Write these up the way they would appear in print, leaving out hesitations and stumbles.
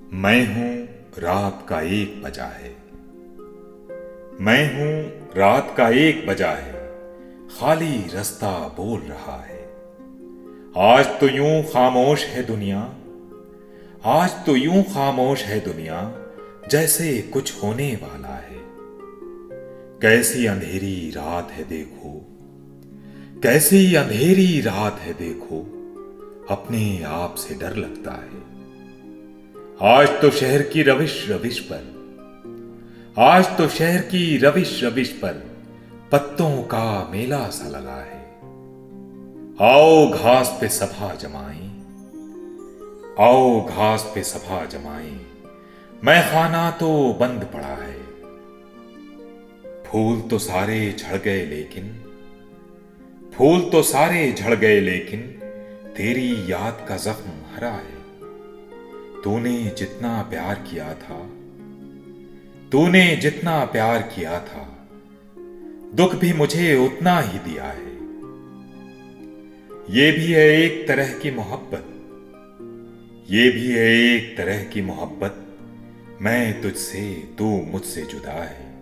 मैं हूं रात का 1 बजा है। मैं हूं रात का 1 बजा है, खाली रास्ता बोल रहा है। आज तो यूं खामोश है दुनिया, आज तो यूं खामोश है दुनिया, जैसे कुछ होने वाला है। कैसी अंधेरी रात है देखो, कैसी अंधेरी रात है देखो, अपने आप से डर लगता है। आज तो शहर की रविश रविश पर, आज तो शहर की रविश रविश पर पत्तों का मेला सा लगा है। आओ घास पे सभा जमाएं, आओ घास पे सभा जमाएं, मैं खाना तो बंद पड़ा है। फूल तो सारे झड़ गए लेकिन, फूल तो सारे झड़ गए लेकिन तेरी याद का जख्म हरा है। तूने जितना प्यार किया था, तूने जितना प्यार किया था, दुख भी मुझे उतना ही दिया है। ये भी है एक तरह की मोहब्बत, ये भी है एक तरह की मोहब्बत, मैं तुझसे तू मुझसे जुदा है।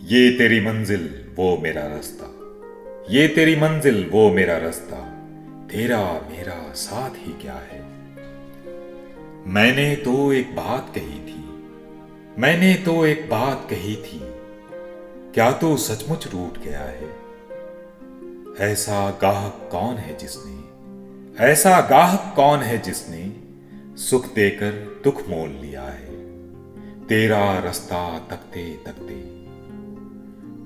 ये तेरी मंजिल वो मेरा रास्ता, ये तेरी मंजिल वो मेरा रास्ता, तेरा मेरा साथ ही क्या है। मैंने तो एक बात कही थी, मैंने तो एक बात कही थी, क्या तू सचमुच रूठ गया है। ऐसा गाहक कौन है जिसने, ऐसा गाहक कौन है जिसने सुख देकर दुख मोल लिया है। तेरा रास्ता तकते तकते,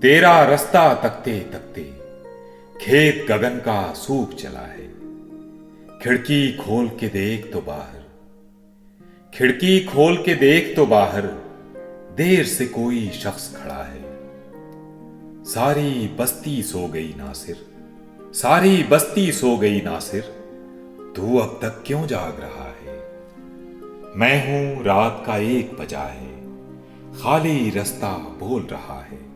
तेरा रास्ता तकते तकते खेत गगन का सूख चला है। खिड़की खोल के देख तो बाहर, खिड़की खोल के देख तो बाहर देर से कोई शख्स खड़ा है। सारी बस्ती सो गई नासिर, सारी बस्ती सो गई नासिर, तू अब तक क्यों जाग रहा है। मैं हूं रात का 1 बजा है, खाली रास्ता बोल रहा है।